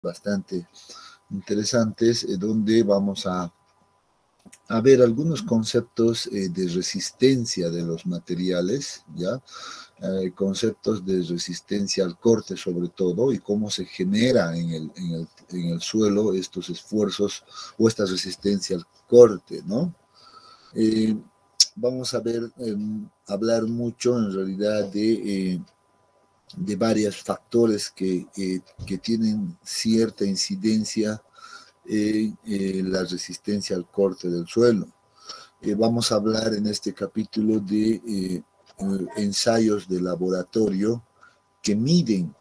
bastante interesantes, donde vamos a ver algunos conceptos de resistencia de los materiales, ¿ya? Conceptos de resistencia al corte sobre todo, y cómo se genera en el suelo estos esfuerzos o esta resistencia al corte, ¿no? Eh, Vamos a ver, hablar mucho en realidad de varios factores que tienen cierta incidencia en la resistencia al corte del suelo. Vamos a hablar en este capítulo de ensayos de laboratorio que miden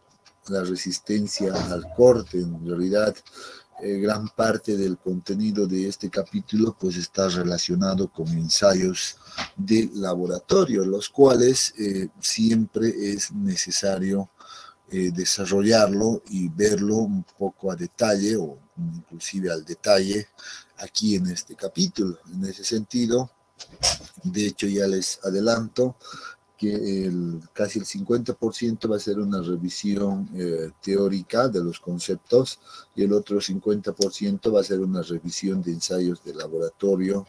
la resistencia al corte. En realidad, gran parte del contenido de este capítulo pues está relacionado con ensayos de laboratorio, los cuales siempre es necesario desarrollarlo y verlo un poco a detalle o inclusive al detalle aquí en este capítulo. En ese sentido, de hecho ya les adelanto que casi el 50% va a ser una revisión teórica de los conceptos y el otro 50% va a ser una revisión de ensayos de laboratorio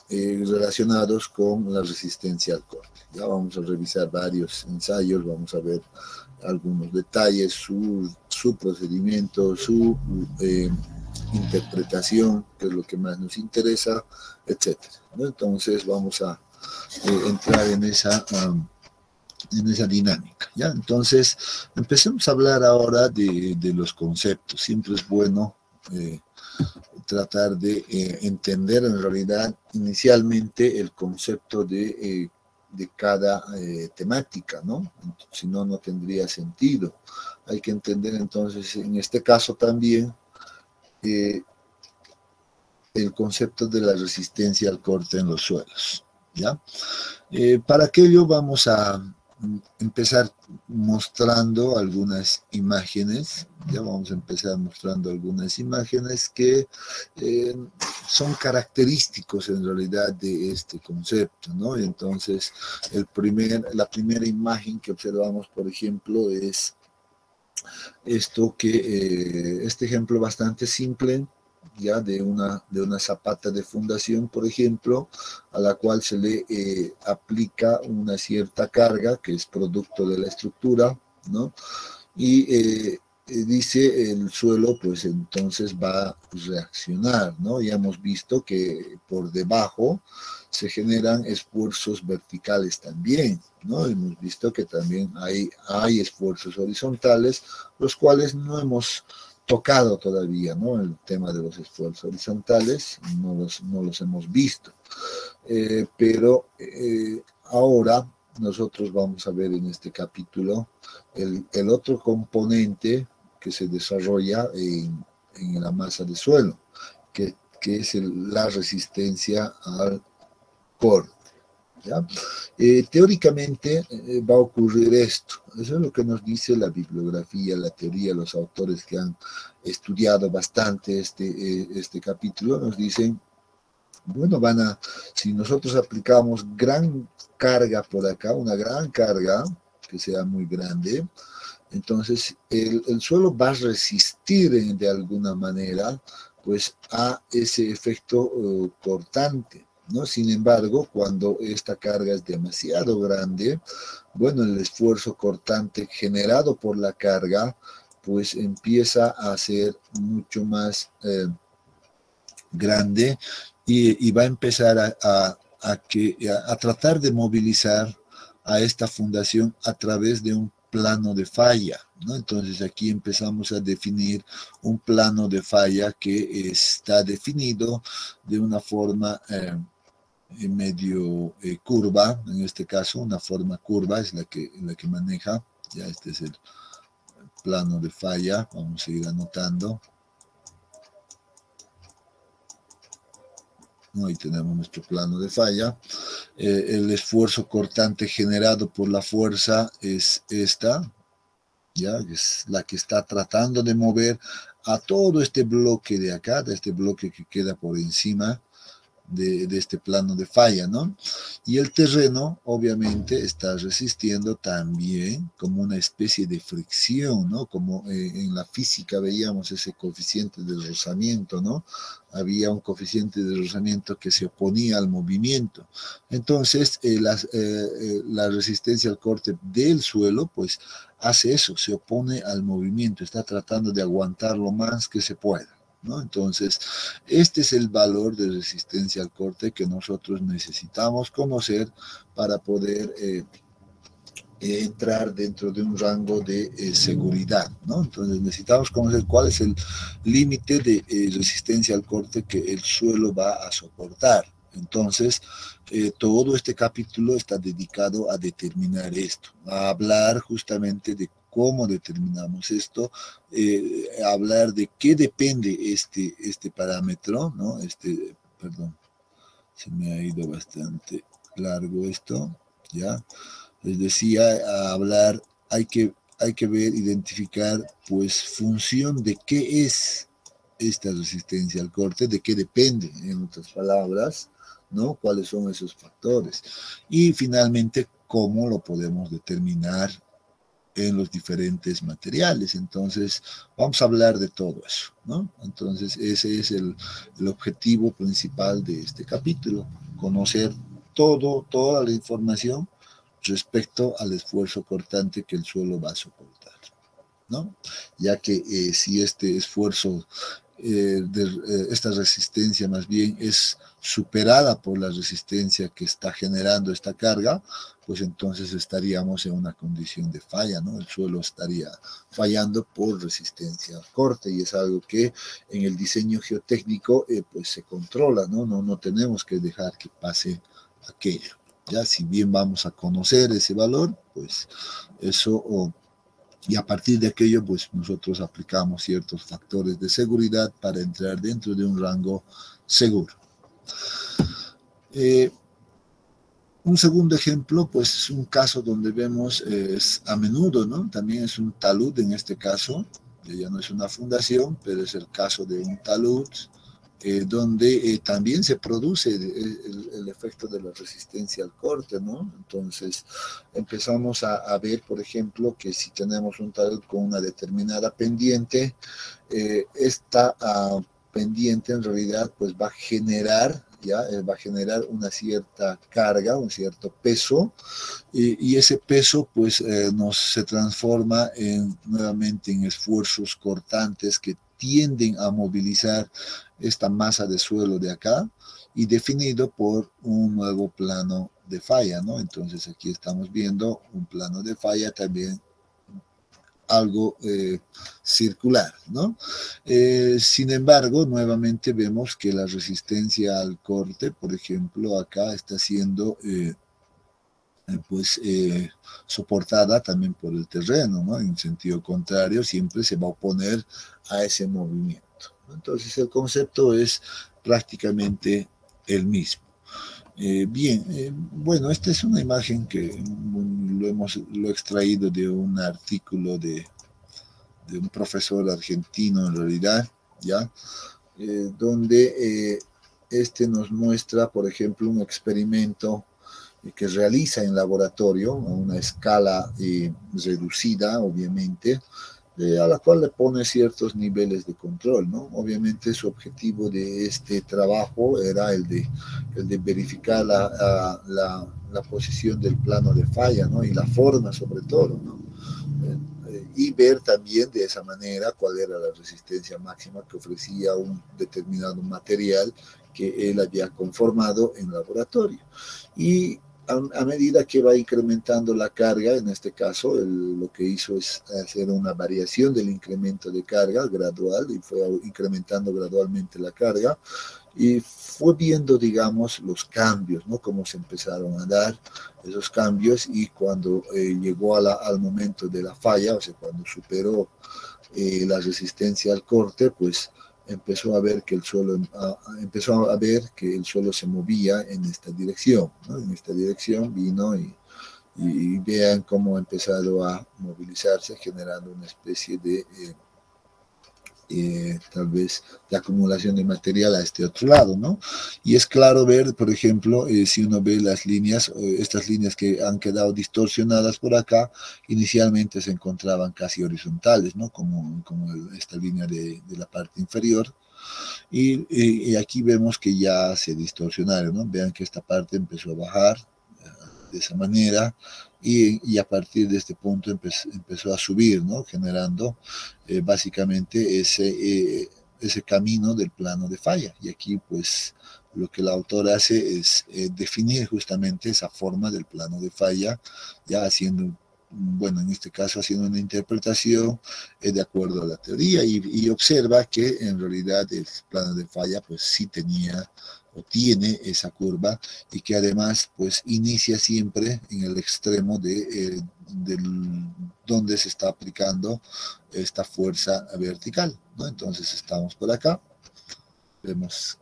relacionados con la resistencia al corte. Ya vamos a revisar varios ensayos, vamos a ver algunos detalles, su procedimiento, su interpretación, que es lo que más nos interesa, etcétera, ¿no? Entonces vamos a entrar en esa dinámica, ¿ya? Entonces, empecemos a hablar ahora de los conceptos. Siempre es bueno tratar de entender en realidad inicialmente el concepto de cada temática, ¿no? Si no, no tendría sentido. Hay que entender entonces, en este caso también, el concepto de la resistencia al corte en los suelos, ¿ya? Para aquello vamos a empezar mostrando algunas imágenes, ya vamos a empezar mostrando algunas imágenes que son característicos en realidad de este concepto, ¿no? Entonces, la primera imagen que observamos, por ejemplo, es este ejemplo bastante simple, ya de una zapata de fundación, por ejemplo, a la cual se le aplica una cierta carga que es producto de la estructura, ¿no? Y dice el suelo, pues entonces va a reaccionar, ¿no? Ya hemos visto que por debajo se generan esfuerzos verticales también, ¿no? Hemos visto que también hay esfuerzos horizontales, los cuales no hemos tocado todavía, ¿no? El tema de los esfuerzos horizontales no los hemos visto. Pero ahora nosotros vamos a ver en este capítulo el otro componente que se desarrolla en la masa de suelo, que es la resistencia al corte. ¿Ya? Teóricamente va a ocurrir esto. Eso es lo que nos dice la bibliografía, la teoría, los autores que han estudiado bastante este capítulo, nos dicen, bueno, si nosotros aplicamos gran carga por acá, una gran carga, que sea muy grande, entonces el suelo va a resistir de alguna manera pues a ese efecto cortante, ¿no? Sin embargo, cuando esta carga es demasiado grande, bueno, el esfuerzo cortante generado por la carga pues empieza a ser mucho más grande y va a empezar a tratar de movilizar a esta fundación a través de un plano de falla, ¿no? Entonces aquí empezamos a definir un plano de falla que está definido de una forma medio curva, en este caso una forma curva es la que maneja, ya este es el plano de falla, vamos a ir anotando. Ahí tenemos nuestro plano de falla. El esfuerzo cortante generado por la fuerza es esta, ya es la que está tratando de mover a todo este bloque de acá, de este bloque que queda por encima, de este plano de falla, ¿no? Y el terreno, obviamente, está resistiendo también como una especie de fricción, ¿no? Como en la física veíamos ese coeficiente de rozamiento, ¿no? Había un coeficiente de rozamiento que se oponía al movimiento. Entonces, la resistencia al corte del suelo, pues, hace eso, se opone al movimiento, está tratando de aguantar lo más que se pueda, ¿no? Entonces, este es el valor de resistencia al corte que nosotros necesitamos conocer para poder entrar dentro de un rango de seguridad, ¿no? Entonces necesitamos conocer cuál es el límite de resistencia al corte que el suelo va a soportar. Entonces, todo este capítulo está dedicado a determinar esto, a hablar justamente de cómo determinamos esto, hablar de qué depende este parámetro, ¿no? Perdón, se me ha ido bastante largo esto, ¿ya? Les decía, a hablar, hay que ver, identificar, pues, función de qué es esta resistencia al corte, de qué depende, en otras palabras, ¿no? ¿Cuáles son esos factores? Y finalmente, cómo lo podemos determinar en los diferentes materiales. Entonces, vamos a hablar de todo eso, ¿no? Entonces, ese es el objetivo principal de este capítulo, conocer toda la información respecto al esfuerzo cortante que el suelo va a soportar, ¿no? Ya que si este esfuerzo, esta resistencia más bien es superada por la resistencia que está generando esta carga, pues entonces estaríamos en una condición de falla, ¿no? El suelo estaría fallando por resistencia al corte y es algo que en el diseño geotécnico pues se controla, ¿no? No tenemos que dejar que pase aquello. Ya si bien vamos a conocer ese valor, pues eso, y a partir de aquello, pues nosotros aplicamos ciertos factores de seguridad para entrar dentro de un rango seguro. Un segundo ejemplo, pues es un caso donde vemos a menudo, ¿no? También es un talud en este caso, ya no es una fundación, pero es el caso de un talud, donde también se produce el efecto de la resistencia al corte, ¿no? Entonces empezamos a ver, por ejemplo, que si tenemos un talud con una determinada pendiente, esta pendiente en realidad pues va a generar una cierta carga, un cierto peso, y ese peso pues se transforma nuevamente en esfuerzos cortantes que tienden a movilizar esta masa de suelo de acá y definido por un nuevo plano de falla, ¿no? Entonces aquí estamos viendo un plano de falla también algo circular, ¿no? Sin embargo, nuevamente vemos que la resistencia al corte, por ejemplo, acá está siendo soportada también por el terreno, ¿no? En sentido contrario, siempre se va a oponer a ese movimiento. Entonces, el concepto es prácticamente el mismo. Bueno, esta es una imagen que lo he extraído de un artículo de un profesor argentino en realidad, ¿ya? Donde nos muestra, por ejemplo, un experimento que realiza en laboratorio a una escala reducida, obviamente, a la cual le pone ciertos niveles de control, ¿no? Obviamente su objetivo de este trabajo era el de verificar la posición del plano de falla, ¿no? Y la forma sobre todo, ¿no? Y ver también de esa manera cuál era la resistencia máxima que ofrecía un determinado material que él había conformado en laboratorio. Y a medida que va incrementando la carga, en este caso, lo que hizo es hacer una variación del incremento de carga gradual y fue incrementando gradualmente la carga y fue viendo, digamos, los cambios, ¿no? Cómo se empezaron a dar esos cambios y cuando llegó al momento de la falla, o sea, cuando superó la resistencia al corte, pues empezó a ver que el suelo se movía en esta dirección, ¿no? En esta dirección vino y vean cómo ha empezado a movilizarse, generando una especie de tal vez de acumulación de material a este otro lado, ¿no? Y es claro ver, por ejemplo, si uno ve las líneas, estas líneas que han quedado distorsionadas por acá, inicialmente se encontraban casi horizontales, ¿no? Como esta línea de la parte inferior. Y aquí vemos que ya se distorsionaron, ¿no? Vean que esta parte empezó a bajar de esa manera y a partir de este punto empezó a subir, ¿no? Generando básicamente ese camino del plano de falla. Y aquí pues lo que el autor hace es definir justamente esa forma del plano de falla, ya haciendo, bueno, en este caso haciendo una interpretación de acuerdo a la teoría y observa que en realidad el plano de falla pues sí tenía o tiene esa curva y que además pues inicia siempre en el extremo del donde se está aplicando esta fuerza vertical, ¿no? Entonces estamos por acá, vemos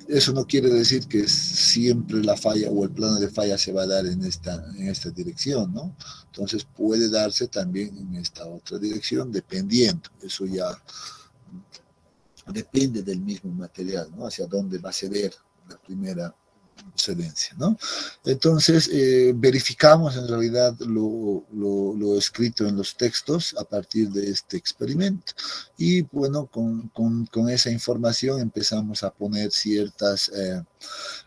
eso no quiere decir que siempre la falla o el plano de falla se va a dar en esta dirección, ¿no? Entonces puede darse también en esta otra dirección, dependiendo. Eso ya depende del mismo material, ¿no? Hacia dónde va a ceder la primera excedencia, ¿no? Entonces, verificamos en realidad lo escrito en los textos a partir de este experimento y bueno, con esa información empezamos a poner ciertas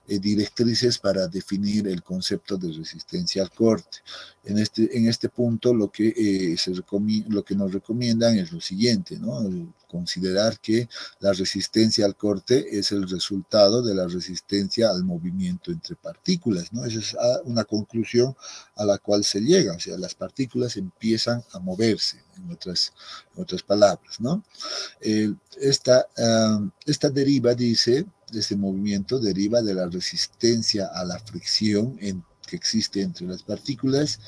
directrices para definir el concepto de resistencia al corte. En este punto lo que nos recomiendan es lo siguiente, ¿no? Considerar que la resistencia al corte es el resultado de la resistencia al movimiento entre partículas, ¿no? Esa es una conclusión a la cual se llega, o sea, las partículas empiezan a moverse, en otras palabras, ¿no? Esta deriva, dice, este movimiento deriva de la resistencia a la fricción que existe entre las partículas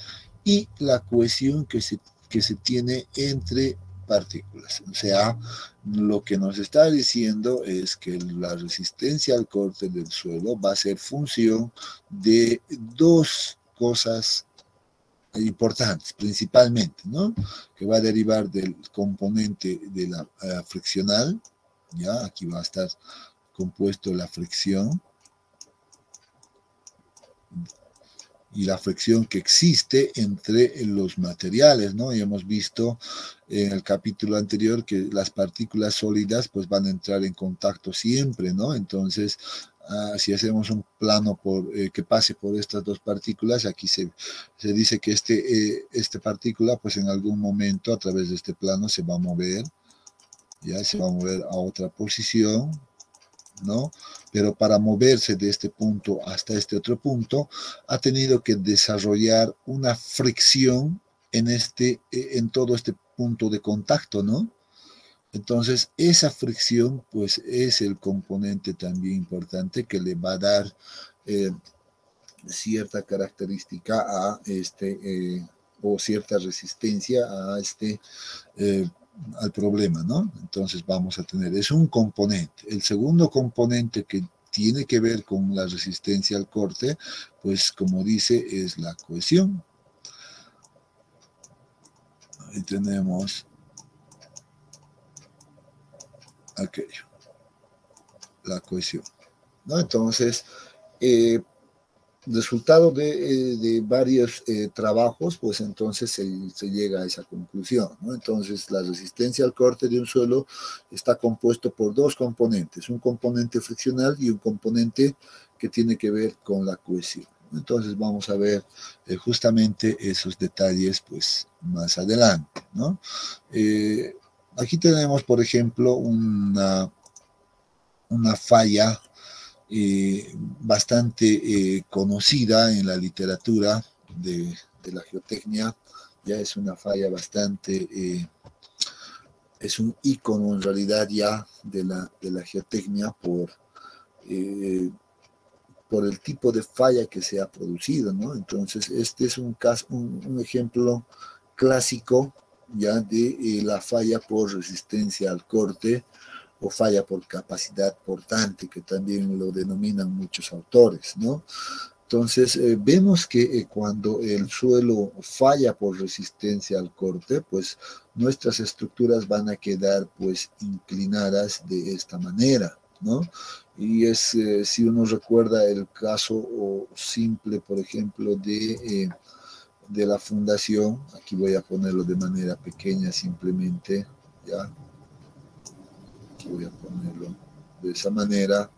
y la cohesión que se tiene entre partículas. O sea, lo que nos está diciendo es que la resistencia al corte del suelo va a ser función de dos cosas importantes, principalmente, ¿no? Que va a derivar del componente de la friccional, ya, aquí va a estar compuesto la fricción y la fricción que existe entre los materiales, ¿no? Y hemos visto en el capítulo anterior que las partículas sólidas pues van a entrar en contacto siempre, ¿no? Entonces, si hacemos un plano que pase por estas dos partículas, aquí se dice que esta partícula pues en algún momento a través de este plano se va a mover, ya se va a mover a otra posición, ¿no? Pero para moverse de este punto hasta este otro punto, ha tenido que desarrollar una fricción en todo este punto de contacto, ¿no? Entonces, esa fricción, pues, es el componente también importante que le va a dar cierta característica a o cierta resistencia a al problema, ¿no? Entonces vamos a tener, es un componente. El segundo componente que tiene que ver con la resistencia al corte, pues como dice, es la cohesión. Ahí tenemos aquello, la cohesión, ¿no? Entonces, resultado de varios trabajos, pues entonces se llega a esa conclusión, ¿no? Entonces, la resistencia al corte de un suelo está compuesto por dos componentes, un componente friccional y un componente que tiene que ver con la cohesión. Entonces, vamos a ver justamente esos detalles, pues, más adelante, ¿no? Aquí tenemos, por ejemplo, una falla bastante conocida en la literatura de la geotecnia, ya es una falla bastante, es un ícono en realidad ya de la geotecnia por el tipo de falla que se ha producido, ¿no? Entonces, este es un ejemplo clásico ya de la falla por resistencia al corte, o falla por capacidad portante, que también lo denominan muchos autores, ¿no? Entonces, vemos que cuando el suelo falla por resistencia al corte, pues nuestras estructuras van a quedar pues inclinadas de esta manera, ¿no? Y es, si uno recuerda el caso simple, por ejemplo, de la fundación, aquí voy a ponerlo de manera pequeña simplemente, ¿ya? Aquí voy a ponerlo de esa manera,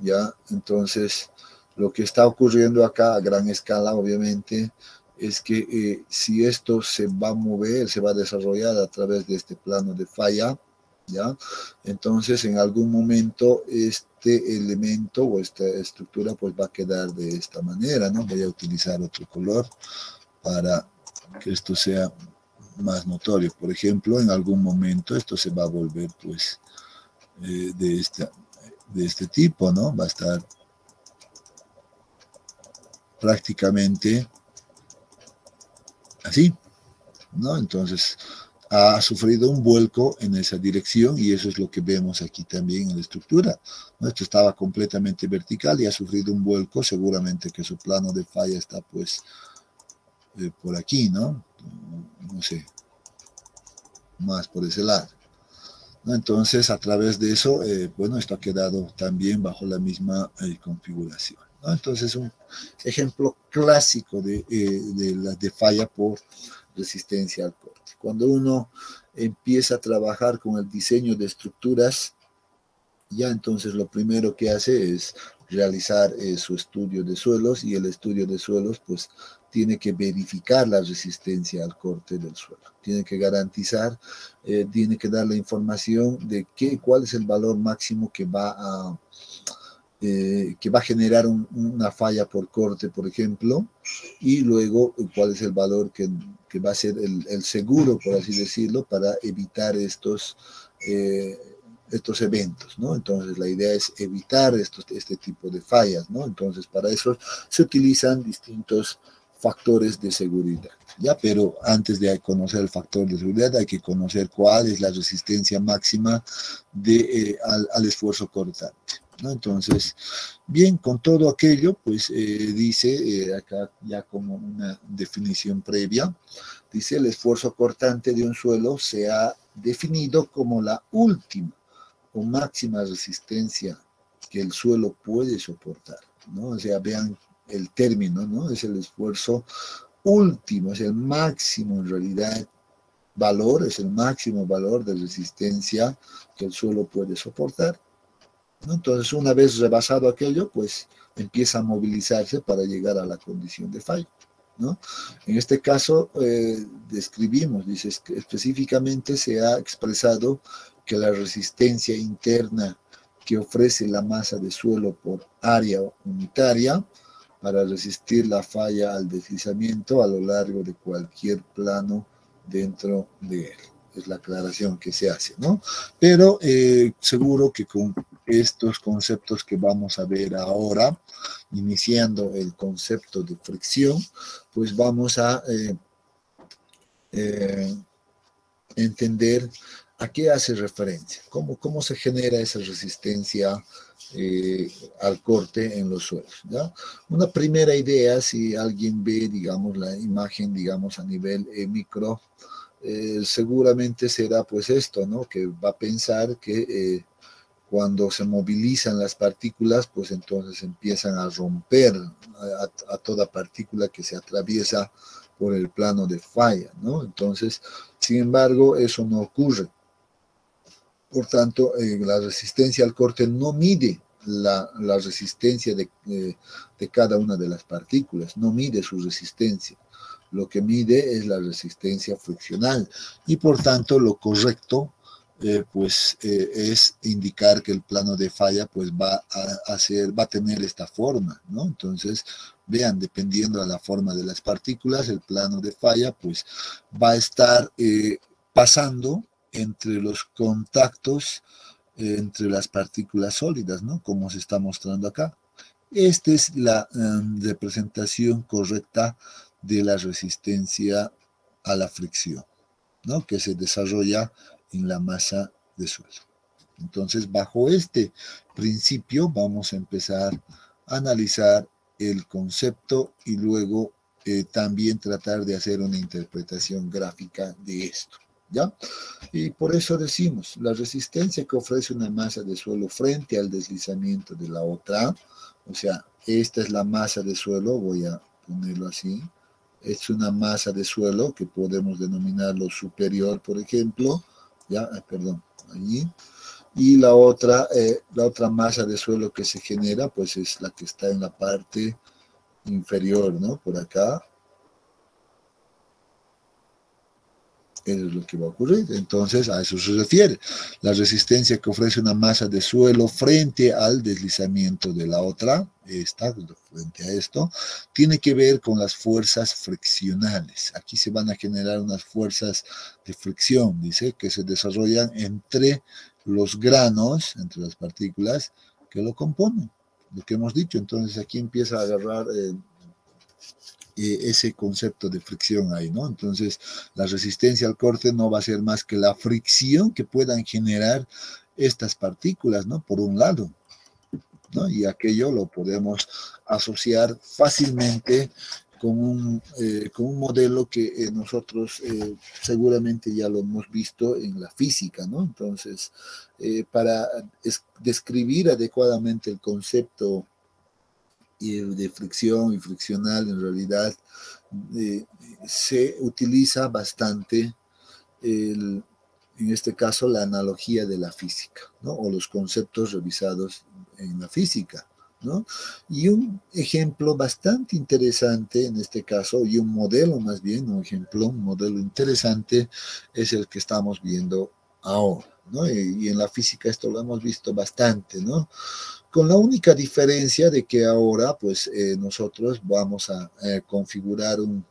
¿ya? Entonces, lo que está ocurriendo acá a gran escala, obviamente, es que si esto se va a mover, se va a desarrollar a través de este plano de falla, ¿ya? Entonces, en algún momento, este elemento o esta estructura pues va a quedar de esta manera, ¿no? Voy a utilizar otro color para que esto sea más notorio. Por ejemplo, en algún momento esto se va a volver pues de este tipo, ¿no? Va a estar prácticamente así, ¿no? Entonces ha sufrido un vuelco en esa dirección y eso es lo que vemos aquí también en la estructura, ¿no? Esto estaba completamente vertical y ha sufrido un vuelco, seguramente que su plano de falla está pues por aquí, ¿no? No sé, más por ese lado, ¿no? Entonces, a través de eso, bueno, esto ha quedado también bajo la misma configuración, ¿no? Entonces, un ejemplo clásico de falla por resistencia al corte. Cuando uno empieza a trabajar con el diseño de estructuras, ya entonces lo primero que hace es realizar su estudio de suelos, y el estudio de suelos pues tiene que verificar la resistencia al corte del suelo, tiene que garantizar, tiene que dar la información de cuál es el valor máximo que va a generar una falla por corte, por ejemplo, y luego cuál es el valor que va a ser el seguro, por así decirlo, para evitar estos eventos, ¿no? Entonces la idea es evitar este tipo de fallas, ¿no? Entonces para eso se utilizan distintos factores de seguridad, ¿ya? Pero antes de conocer el factor de seguridad hay que conocer cuál es la resistencia máxima al esfuerzo cortante, ¿no? Entonces, bien, con todo aquello, pues dice acá ya como una definición previa, dice el esfuerzo cortante de un suelo se ha definido como la última o máxima resistencia que el suelo puede soportar, ¿no? O sea, vean el término, ¿no? Es el esfuerzo último, es el máximo en realidad valor, es el máximo valor de resistencia que el suelo puede soportar, ¿no? Entonces, una vez rebasado aquello, pues empieza a movilizarse para llegar a la condición de fallo, ¿no? En este caso, describimos, dice, específicamente se ha expresado que la resistencia interna que ofrece la masa de suelo por área unitaria para resistir la falla al deslizamiento a lo largo de cualquier plano dentro de él. Es la aclaración que se hace, ¿no? Pero seguro que con estos conceptos que vamos a ver ahora, iniciando el concepto de fricción, pues vamos a entender a qué hace referencia, cómo se genera esa resistencia al corte en los suelos, ¿ya? Una primera idea, si alguien ve, digamos, la imagen, digamos, a nivel micro, seguramente será pues esto, ¿no? Que va a pensar que cuando se movilizan las partículas, pues entonces empiezan a romper a toda partícula que se atraviesa por el plano de falla, ¿no? Entonces, sin embargo, eso no ocurre. Por tanto, la resistencia al corte no mide la resistencia de cada una de las partículas, no mide su resistencia. Lo que mide es la resistencia friccional y por tanto lo correcto es indicar que el plano de falla pues va a tener esta forma, ¿no? Entonces, vean, dependiendo de la forma de las partículas, el plano de falla pues va a estar pasando entre los contactos entre las partículas sólidas, ¿no? Como se está mostrando acá. Esta es la representación correcta de la resistencia a la fricción, ¿no? Que se desarrolla en la masa de suelo. Entonces, bajo este principio vamos a empezar a analizar el concepto y luego también tratar de hacer una interpretación gráfica de esto, ¿ya? Y por eso decimos, la resistencia que ofrece una masa de suelo frente al deslizamiento de la otra, o sea, esta es la masa de suelo, voy a ponerlo así, es una masa de suelo que podemos denominarlo superior, por ejemplo, ya, perdón, allí, y la otra masa de suelo que se genera, pues es la que está en la parte inferior, ¿no? Por acá. Eso es lo que va a ocurrir. Entonces, a eso se refiere. La resistencia que ofrece una masa de suelo frente al deslizamiento de la otra, frente a esto, tiene que ver con las fuerzas friccionales. Aquí se van a generar unas fuerzas de fricción, dice, que se desarrollan entre los granos, entre las partículas que lo componen. Lo que hemos dicho. Entonces, aquí empieza a agarrar ese concepto de fricción ahí, ¿no? Entonces, la resistencia al corte no va a ser más que la fricción que puedan generar estas partículas, ¿no? Por un lado, ¿no? Y aquello lo podemos asociar fácilmente con un modelo que nosotros seguramente ya lo hemos visto en la física, ¿no? Entonces, para describir adecuadamente el concepto de fricción y friccional, en realidad se utiliza bastante, en este caso, la analogía de la física, ¿no? O los conceptos revisados en la física, ¿no? Y un ejemplo bastante interesante en este caso, y un modelo más bien, un modelo interesante, es el que estamos viendo ahora, ¿no? Y en la física esto lo hemos visto bastante, ¿no? Con la única diferencia de que ahora, pues, nosotros vamos a configurar un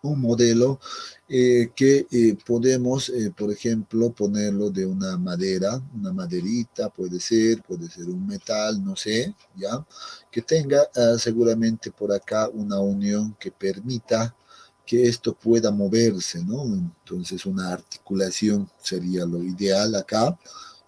modelo que podemos, por ejemplo, ponerlo de una madera, una maderita, puede ser un metal, no sé, ¿ya? Que tenga seguramente por acá una unión que permita que esto pueda moverse, ¿no? Entonces, una articulación sería lo ideal acá,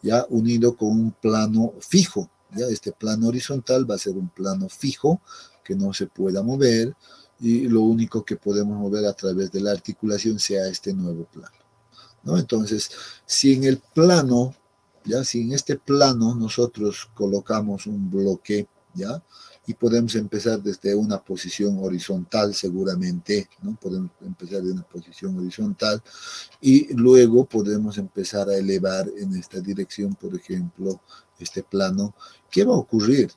ya unido con un plano fijo, ¿ya? Este plano horizontal va a ser un plano fijo que no se pueda mover, y lo único que podemos mover a través de la articulación sea este nuevo plano, ¿no? Entonces, si en el plano, ya, si en este plano nosotros colocamos un bloque, ya, y podemos empezar desde una posición horizontal seguramente, ¿no? Podemos empezar de una posición horizontal y luego podemos empezar a elevar en esta dirección, por ejemplo, este plano. ¿Qué va a ocurrir?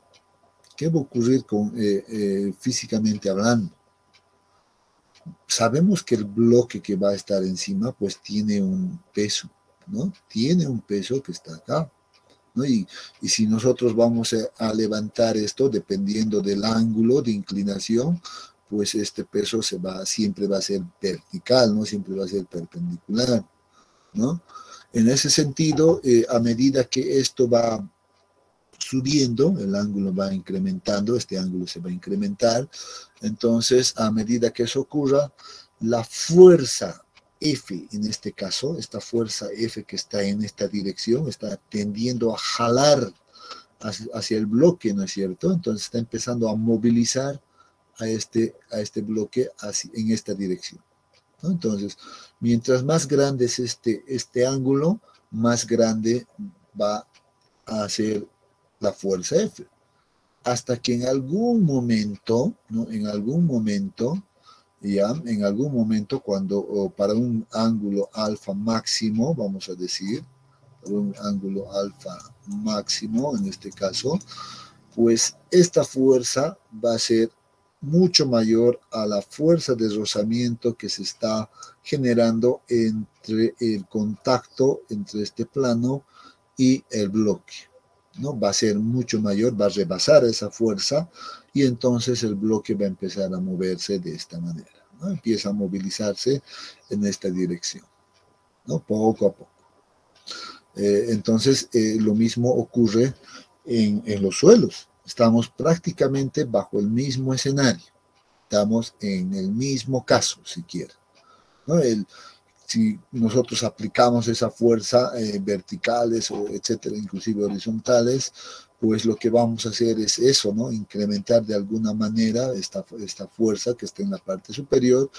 ¿Qué va a ocurrir físicamente hablando? Sabemos que el bloque que va a estar encima, pues tiene un peso, ¿no? Tiene un peso que está acá, ¿no? Y si nosotros vamos a levantar esto, dependiendo del ángulo de inclinación, pues este peso siempre va a ser vertical, ¿no? Siempre va a ser perpendicular, ¿no? En ese sentido, a medida que esto va subiendo, el ángulo va incrementando, este ángulo se va a incrementar, entonces a medida que eso ocurra, la fuerza F en este caso, esta fuerza F que está en esta dirección, está tendiendo a jalar hacia el bloque, ¿no es cierto? Entonces está empezando a movilizar a este bloque en esta dirección, ¿no? Entonces, mientras más grande es este ángulo, más grande va a ser la fuerza F, hasta que en algún momento, ¿no? En algún momento, cuando para un ángulo alfa máximo, vamos a decir, para un ángulo alfa máximo, en este caso, pues esta fuerza va a ser mucho mayor a la fuerza de rozamiento que se está generando entre el contacto entre este plano y el bloque, ¿no? Va a ser mucho mayor, va a rebasar esa fuerza y entonces el bloque va a empezar a moverse de esta manera, ¿no? Empieza a movilizarse en esta dirección, ¿no? Poco a poco. Entonces, lo mismo ocurre en los suelos. Estamos prácticamente bajo el mismo escenario. Estamos en el mismo caso, si quieren, ¿no? si nosotros aplicamos esa fuerza verticales, o etcétera, inclusive horizontales, pues lo que vamos a hacer es eso, ¿no? Incrementar de alguna manera esta fuerza que está en la parte superior,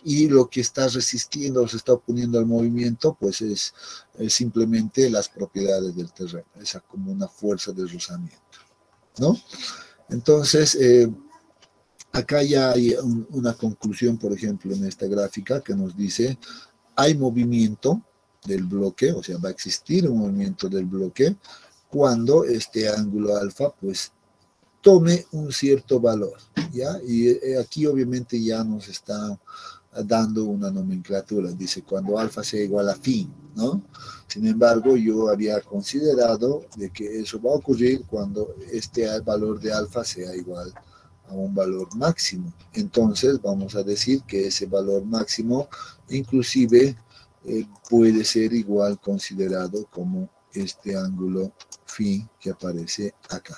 y lo que está resistiendo o se está oponiendo al movimiento, pues es simplemente las propiedades del terreno, esa como una fuerza de rozamiento, ¿no? Entonces, acá ya hay una conclusión, por ejemplo, en esta gráfica que nos dice, hay movimiento del bloque, o sea, va a existir un movimiento del bloque cuando este ángulo alfa, pues, tome un cierto valor, ¿ya? Y aquí obviamente ya nos está dando una nomenclatura, dice cuando alfa sea igual a phi, ¿no? Sin embargo, yo había considerado de que eso va a ocurrir cuando este valor de alfa sea igual a un valor máximo. Entonces, vamos a decir que ese valor máximo inclusive puede ser igual considerado como este ángulo phi que aparece acá,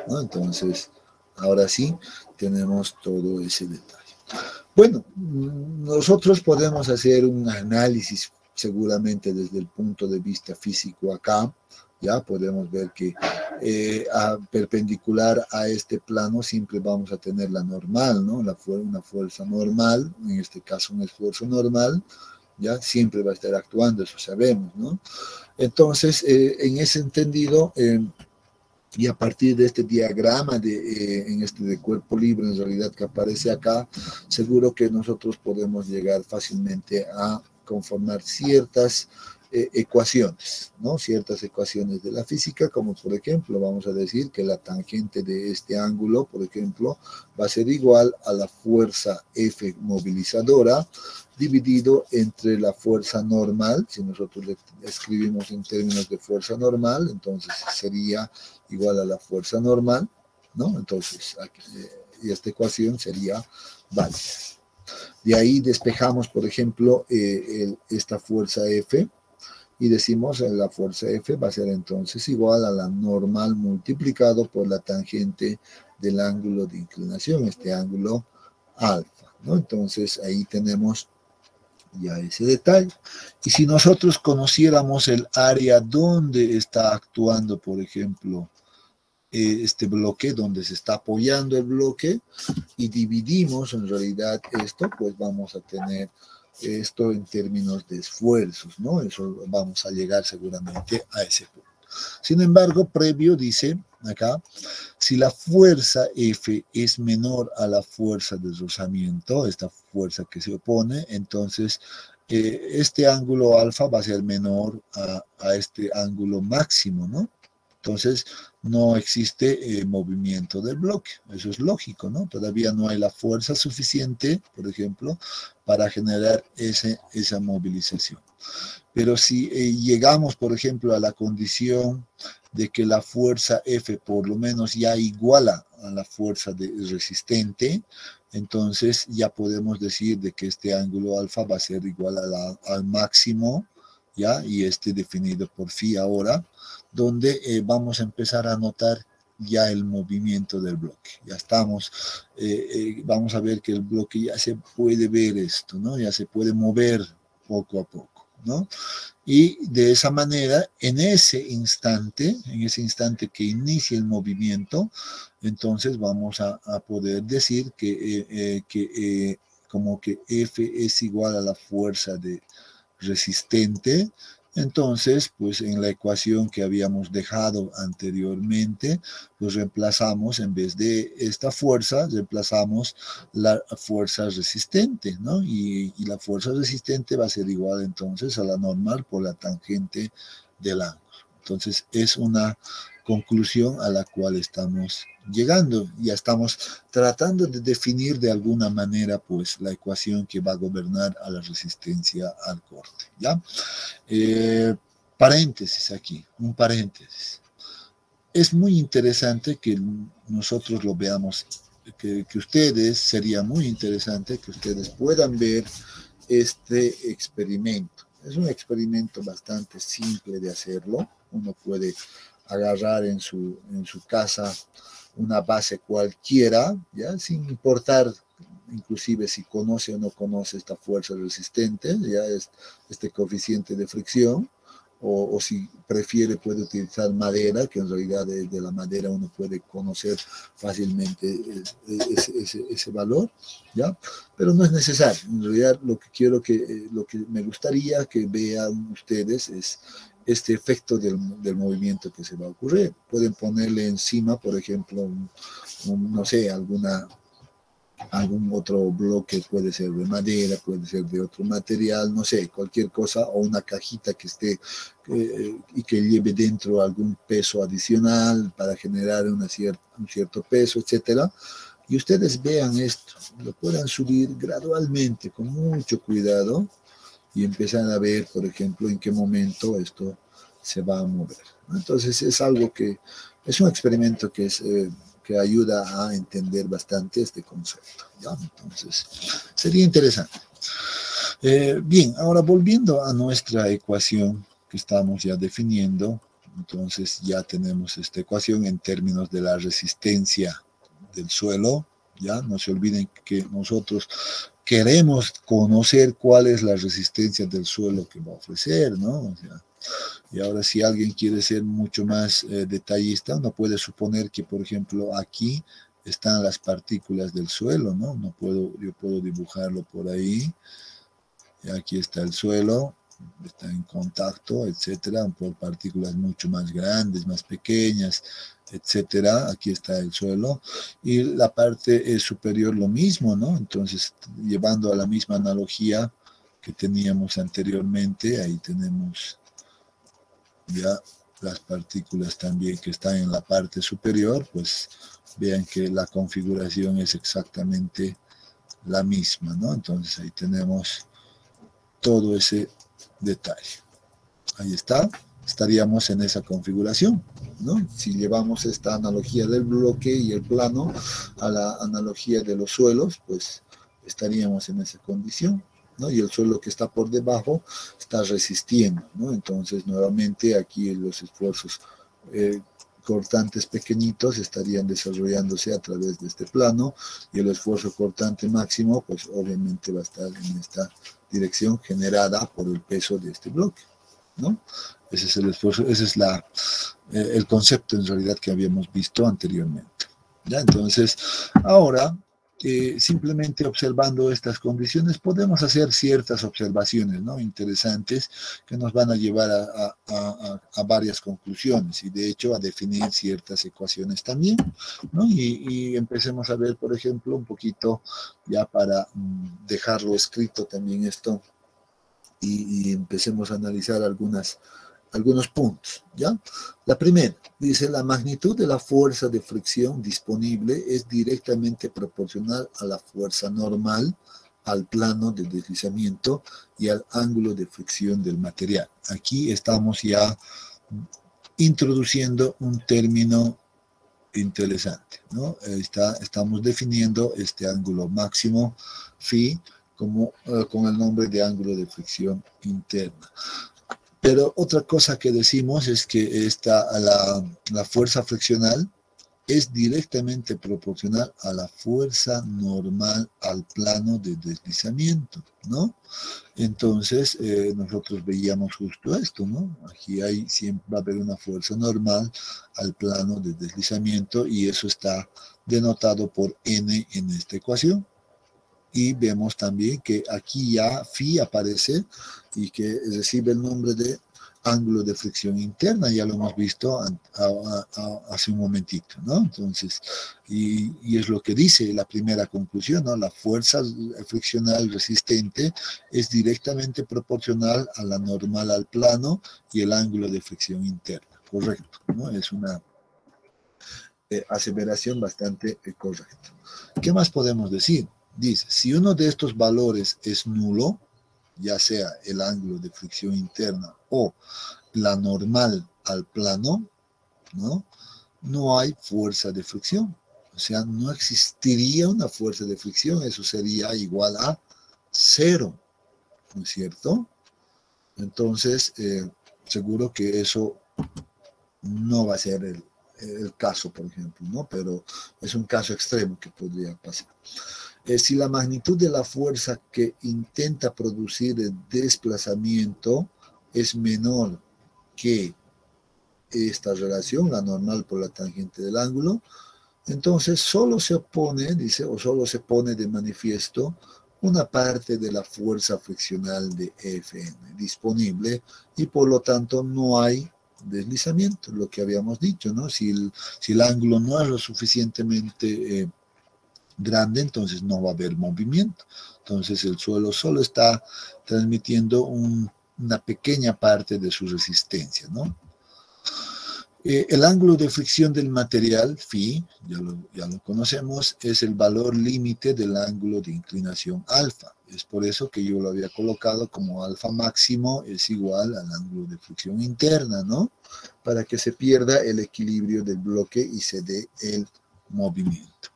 ¿no? Entonces, ahora sí, tenemos todo ese detalle. Bueno, nosotros podemos hacer un análisis seguramente desde el punto de vista físico acá, ya podemos ver que perpendicular a este plano siempre vamos a tener la normal, ¿no? Una fuerza normal, en este caso un esfuerzo normal, ya siempre va a estar actuando, eso sabemos, ¿no? Entonces, en ese entendido, y a partir de este diagrama en este de cuerpo libre, en realidad que aparece acá, seguro que nosotros podemos llegar fácilmente a conformar ciertas ecuaciones, ¿no? Ciertas ecuaciones de la física, como por ejemplo, vamos a decir que la tangente de este ángulo, por ejemplo, va a ser igual a la fuerza F movilizadora dividido entre la fuerza normal. Si nosotros le escribimos en términos de fuerza normal, entonces sería igual a la fuerza normal, ¿no? Entonces, aquí, y esta ecuación sería válida. De ahí despejamos, por ejemplo, esta fuerza F, y decimos que la fuerza F va a ser entonces igual a la normal multiplicado por la tangente del ángulo de inclinación, este ángulo alfa, ¿no? Entonces, ahí tenemos ya ese detalle. Y si nosotros conociéramos el área donde está actuando, por ejemplo, este bloque, donde se está apoyando el bloque, y dividimos en realidad esto, pues vamos a tener esto en términos de esfuerzos, ¿no? Eso vamos a llegar seguramente a ese punto. Sin embargo, previo dice acá, si la fuerza F es menor a la fuerza de rozamiento, esta fuerza que se opone, entonces este ángulo alfa va a ser menor a este ángulo máximo, ¿no? Entonces, no existe movimiento del bloque. Eso es lógico, ¿no? Todavía no hay la fuerza suficiente, por ejemplo, para generar esa movilización. Pero si llegamos, por ejemplo, a la condición de que la fuerza F por lo menos ya iguala a la fuerza resistente, entonces ya podemos decir de que este ángulo alfa va a ser igual al máximo, ¿ya? Y definido por phi ahora, donde vamos a empezar a notar ya el movimiento del bloque. Ya estamos, vamos a ver que el bloque ya se puede ver esto, ¿no? Ya se puede mover poco a poco, ¿no? Y de esa manera, en ese instante que inicia el movimiento, entonces vamos a poder decir que como que F es igual a la fuerza resistente. Entonces, pues en la ecuación que habíamos dejado anteriormente, pues reemplazamos, en vez de esta fuerza, reemplazamos la fuerza resistente, ¿no? Y la fuerza resistente va a ser igual entonces a la normal por la tangente del ángulo. Entonces, es una conclusión a la cual estamos llegando. Ya estamos tratando de definir de alguna manera pues la ecuación que va a gobernar a la resistencia al corte, ¿ya? Paréntesis aquí, un paréntesis. Es muy interesante que nosotros lo veamos, que ustedes, sería muy interesante que ustedes puedan ver este experimento. Es un experimento bastante simple de hacerlo. Uno puede agarrar en su casa una base cualquiera, ¿ya? Sin importar inclusive si conoce o no conoce esta fuerza resistente, ya es este coeficiente de fricción, o si prefiere puede utilizar madera, que en realidad de la madera uno puede conocer fácilmente ese valor, ¿ya? Pero no es necesario. En realidad lo que me gustaría que vean ustedes es este efecto del movimiento que se va a ocurrir. Pueden ponerle encima, por ejemplo, no sé, algún otro bloque, puede ser de madera, puede ser de otro material, no sé, cualquier cosa, o una cajita que esté y que lleve dentro algún peso adicional para generar un cierto peso, etcétera. Y ustedes vean esto, lo puedan subir gradualmente, con mucho cuidado, y empezar a ver, por ejemplo, en qué momento esto se va a mover. Entonces es algo que es un experimento que ayuda a entender bastante este concepto, ¿ya? Entonces sería interesante. Bien, ahora volviendo a nuestra ecuación que estamos ya definiendo, entonces ya tenemos esta ecuación en términos de la resistencia del suelo, ya no se olviden que nosotros queremos conocer cuál es la resistencia del suelo que va a ofrecer, ¿no? O sea, y ahora si alguien quiere ser mucho más detallista, uno puede suponer que, por ejemplo, aquí están las partículas del suelo, ¿no? Yo puedo dibujarlo por ahí. Y aquí está el suelo, está en contacto, etcétera, por partículas mucho más grandes, más pequeñas, etcétera. Aquí está el suelo. Y la parte superior lo mismo, ¿no? Entonces, llevando a la misma analogía que teníamos anteriormente, ahí tenemos ya las partículas también que están en la parte superior, pues vean que la configuración es exactamente la misma, ¿no? Entonces ahí tenemos todo ese detalle. Ahí está, estaríamos en esa configuración, ¿no? Si llevamos esta analogía del bloque y el plano a la analogía de los suelos, pues estaríamos en esa condición, ¿no? Y el suelo que está por debajo está resistiendo, ¿no? Entonces, nuevamente, aquí los esfuerzos cortantes pequeñitos estarían desarrollándose a través de este plano, y el esfuerzo cortante máximo, pues obviamente va a estar en esta dirección generada por el peso de este bloque, ¿no? Ese es el esfuerzo, ese es el concepto en realidad que habíamos visto anteriormente, ¿ya? Entonces, ahora, simplemente observando estas condiciones, podemos hacer ciertas observaciones, ¿no? Interesantes, que nos van a llevar a varias conclusiones, y de hecho a definir ciertas ecuaciones también, ¿no? Y empecemos a ver, por ejemplo, un poquito, ya para dejarlo escrito también esto, y empecemos a analizar algunos puntos, ¿ya? La primera, dice, la magnitud de la fuerza de fricción disponible es directamente proporcional a la fuerza normal, al plano de deslizamiento y al ángulo de fricción del material. Aquí estamos ya introduciendo un término interesante, ¿no? Estamos definiendo este ángulo máximo, phi, con el nombre de ángulo de fricción interna. Pero otra cosa que decimos es que la fuerza friccional es directamente proporcional a la fuerza normal al plano de deslizamiento, ¿no? Entonces, nosotros veíamos justo esto, ¿no? Aquí siempre va a haber una fuerza normal al plano de deslizamiento, y eso está denotado por n en esta ecuación. Y vemos también que aquí ya phi aparece y que recibe el nombre de ángulo de fricción interna, ya lo hemos visto hace un momentito, ¿no? Entonces, y es lo que dice la primera conclusión, ¿no? La fuerza friccional resistente es directamente proporcional a la normal al plano y el ángulo de fricción interna, correcto, ¿no? Es una aseveración bastante correcta. ¿Qué más podemos decir? Dice, si uno de estos valores es nulo, ya sea el ángulo de fricción interna o la normal al plano, ¿no? No hay fuerza de fricción. O sea, no existiría una fuerza de fricción, eso sería igual a cero, ¿no es cierto? Entonces, seguro que eso no va a ser el caso, por ejemplo, ¿no? Pero es un caso extremo que podría pasar. Si la magnitud de la fuerza que intenta producir el desplazamiento es menor que esta relación, la normal por la tangente del ángulo, entonces solo se opone, dice, o solo se pone de manifiesto una parte de la fuerza friccional de Fn disponible y por lo tanto no hay deslizamiento, lo que habíamos dicho, ¿no? Si el ángulo no es lo suficientemente grande, entonces no va a haber movimiento. Entonces el suelo solo está transmitiendo una pequeña parte de su resistencia, ¿no? El ángulo de fricción del material, phi, ya lo conocemos, es el valor límite del ángulo de inclinación alfa. Es por eso que yo lo había colocado como alfa máximo es igual al ángulo de fricción interna, ¿no? Para que se pierda el equilibrio del bloque y se dé el movimiento.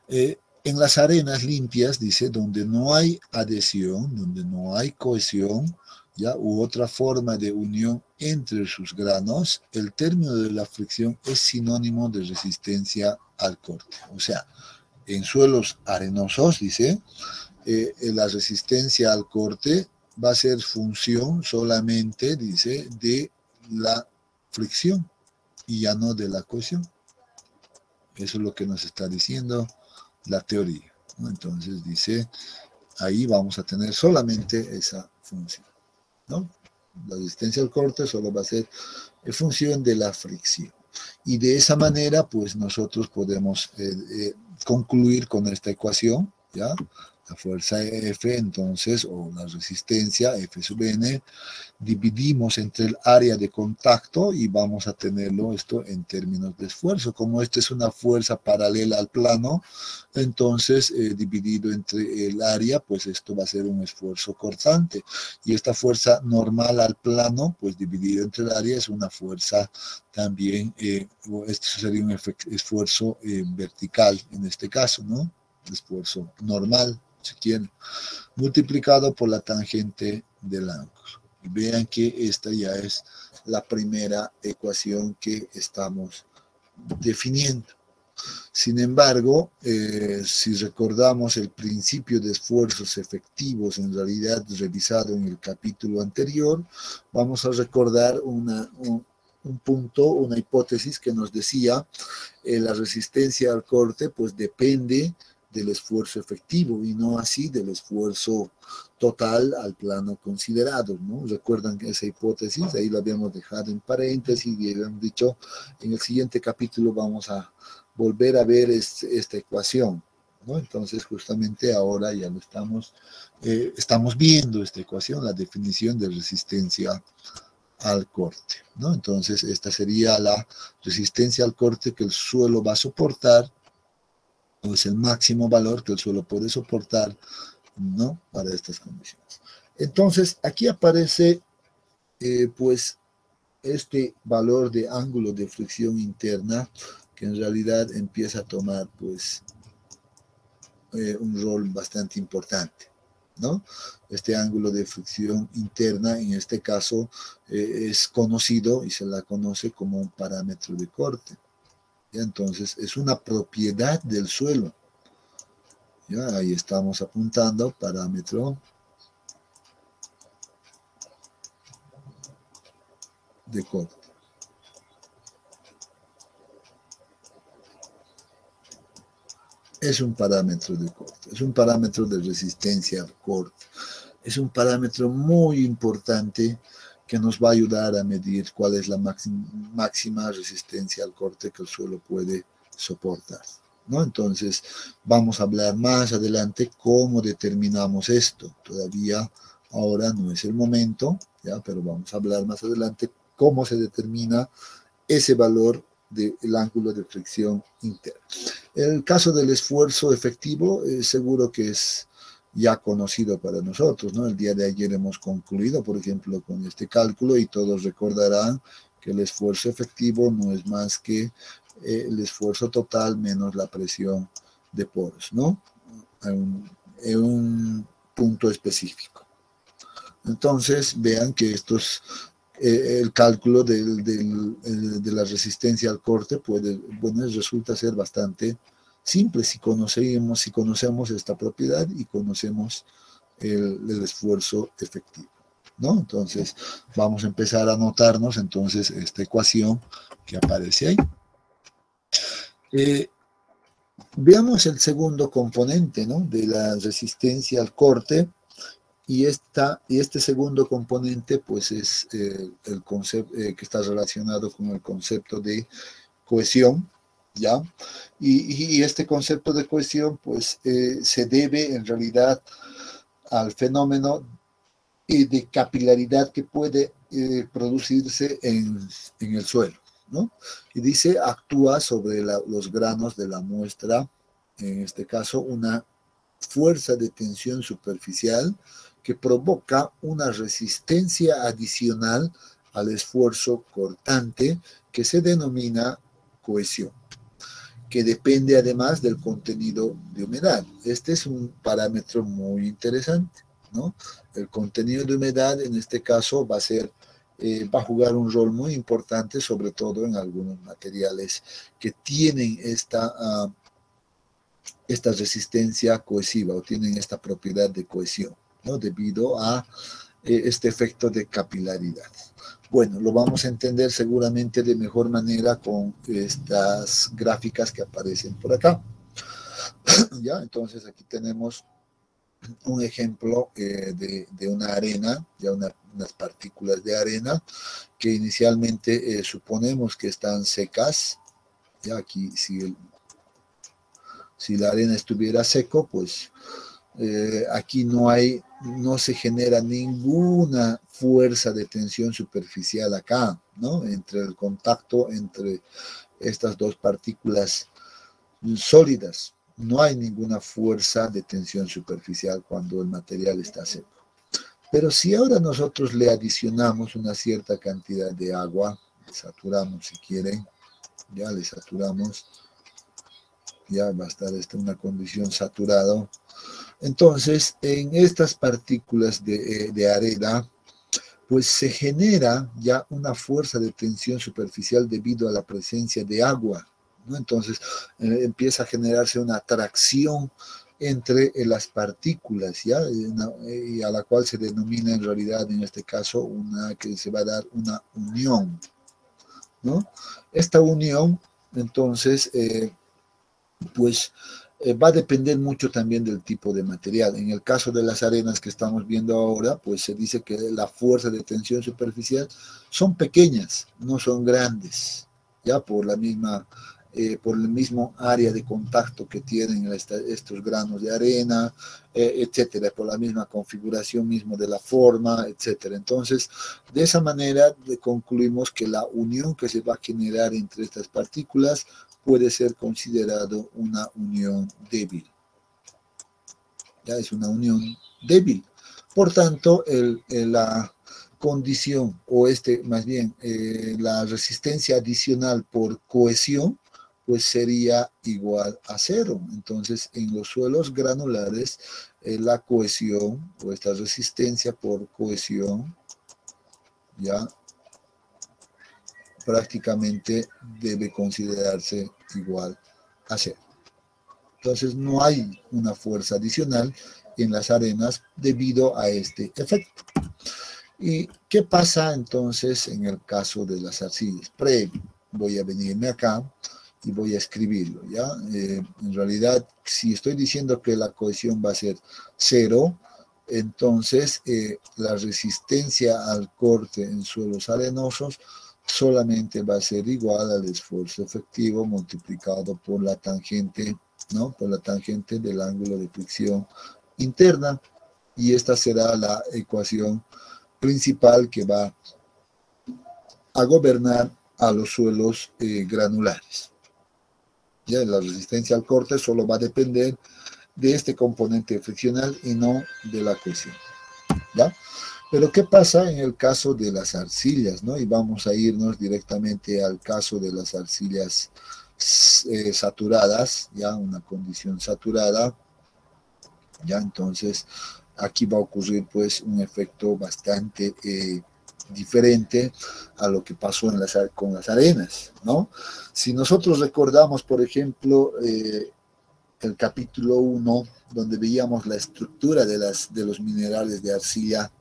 En las arenas limpias, dice, donde no hay adhesión, donde no hay cohesión, ¿ya? U otra forma de unión entre sus granos, el término de la fricción es sinónimo de resistencia al corte. O sea, en suelos arenosos, dice, la resistencia al corte va a ser función solamente, dice, de la fricción y ya no de la cohesión. Eso es lo que nos está diciendo la teoría, ¿no? Entonces dice, ahí vamos a tener solamente esa función, ¿no? La resistencia al corte solo va a ser en función de la fricción. Y de esa manera, pues nosotros podemos concluir con esta ecuación, ¿ya? La fuerza F, entonces, o la resistencia F sub n, dividimos entre el área de contacto y vamos a tenerlo esto en términos de esfuerzo. Como esta es una fuerza paralela al plano, entonces dividido entre el área, pues esto va a ser un esfuerzo cortante. Y esta fuerza normal al plano, pues dividido entre el área, es una fuerza también, esto sería un esfuerzo vertical en este caso, ¿no? Esfuerzo normal, si quieren, multiplicado por la tangente del ángulo. Y vean que esta ya es la primera ecuación que estamos definiendo. Sin embargo, si recordamos el principio de esfuerzos efectivos, en realidad revisado en el capítulo anterior, vamos a recordar un punto, una hipótesis que nos decía la resistencia al corte pues depende del esfuerzo efectivo y no así del esfuerzo total al plano considerado, ¿no? Recuerdan que esa hipótesis, ahí la habíamos dejado en paréntesis y habíamos dicho, en el siguiente capítulo vamos a volver a ver esta ecuación, ¿no? Entonces justamente ahora ya lo estamos viendo esta ecuación, la definición de resistencia al corte, ¿no? Entonces esta sería la resistencia al corte que el suelo va a soportar, o es el máximo valor que el suelo puede soportar, ¿no? Para estas condiciones. Entonces, aquí aparece, pues, este valor de ángulo de fricción interna, que en realidad empieza a tomar, pues, un rol bastante importante, ¿no? Este ángulo de fricción interna, en este caso, es conocido y se la conoce como un parámetro de corte. Entonces, es una propiedad del suelo. ¿Ya? Ahí estamos apuntando parámetro de corte. Es un parámetro de corte, es un parámetro de resistencia al corte. Es un parámetro muy importante que nos va a ayudar a medir cuál es la máxima resistencia al corte que el suelo puede soportar, ¿no? Entonces, vamos a hablar más adelante cómo determinamos esto. Todavía ahora no es el momento, ¿ya? Pero vamos a hablar más adelante cómo se determina ese valor del ángulo de fricción interna. El caso del esfuerzo efectivo, seguro que es ya conocido para nosotros, ¿no? El día de ayer hemos concluido, por ejemplo, con este cálculo y todos recordarán que el esfuerzo efectivo no es más que el esfuerzo total menos la presión de poros, ¿no? En un punto específico. Entonces, vean que el cálculo de la resistencia al corte resulta ser bastante simple si conocemos esta propiedad y conocemos el esfuerzo efectivo, ¿no? Entonces, vamos a empezar a anotarnos entonces esta ecuación que aparece ahí. Veamos el segundo componente, ¿no?, de la resistencia al corte. Y este segundo componente, pues, es el concepto que está relacionado con el concepto de cohesión, ¿ya? Y este concepto de cohesión, pues, se debe en realidad al fenómeno de capilaridad que puede producirse en el suelo, ¿no? Y dice, actúa sobre los granos de la muestra, en este caso, una fuerza de tensión superficial que provoca una resistencia adicional al esfuerzo cortante que se denomina cohesión, que depende además del contenido de humedad. Este es un parámetro muy interesante, ¿no? El contenido de humedad en este caso va a jugar un rol muy importante, sobre todo en algunos materiales que tienen esta resistencia cohesiva o tienen esta propiedad de cohesión, ¿no?, debido a este efecto de capilaridad. Bueno, lo vamos a entender seguramente de mejor manera con estas gráficas que aparecen por acá. ¿Ya? Entonces aquí tenemos un ejemplo de una arena, ya unas partículas de arena que inicialmente suponemos que están secas. Ya aquí si la arena estuviera seco, pues aquí no se genera ninguna fuerza de tensión superficial acá, ¿no?, entre el contacto entre estas dos partículas sólidas. No hay ninguna fuerza de tensión superficial cuando el material está seco. Pero si ahora nosotros le adicionamos una cierta cantidad de agua, le saturamos si quieren, ya le saturamos, ya va a estar en una condición saturado. Entonces, en estas partículas de arena, pues se genera ya una fuerza de tensión superficial debido a la presencia de agua, ¿no? Entonces, empieza a generarse una atracción entre las partículas, ¿ya? Y a la cual se denomina en realidad, en este caso, que se va a dar una unión, ¿no? Esta unión, entonces, pues va a depender mucho también del tipo de material. En el caso de las arenas que estamos viendo ahora, pues se dice que la fuerza de tensión superficial son pequeñas, no son grandes, ya por el mismo área de contacto que tienen estos granos de arena, etcétera, por la misma configuración mismo de la forma, etcétera. Entonces, de esa manera concluimos que la unión que se va a generar entre estas partículas puede ser considerado una unión débil. Ya es una unión débil. Por tanto, la condición, o más bien, la resistencia adicional por cohesión, pues sería igual a cero. Entonces, en los suelos granulares, la cohesión, o esta resistencia por cohesión, ya prácticamente debe considerarse igual a cero. Entonces no hay una fuerza adicional en las arenas debido a este efecto. ¿Y qué pasa entonces en el caso de las arcillas? Voy a venirme acá y voy a escribirlo, ¿ya? En realidad, si estoy diciendo que la cohesión va a ser cero, entonces la resistencia al corte en suelos arenosos solamente va a ser igual al esfuerzo efectivo multiplicado por la tangente, ¿no?, por la tangente del ángulo de fricción interna, y esta será la ecuación principal que va a gobernar a los suelos granulares. Ya la resistencia al corte solo va a depender de este componente friccional y no de la cohesión, ¿ya? Pero ¿qué pasa en el caso de las arcillas, ¿no? Y vamos a irnos directamente al caso de las arcillas saturadas, ya una condición saturada, ya entonces aquí va a ocurrir pues un efecto bastante diferente a lo que pasó con las arenas, ¿no? Si nosotros recordamos, por ejemplo, el capítulo 1, donde veíamos la estructura de los minerales de arcilla,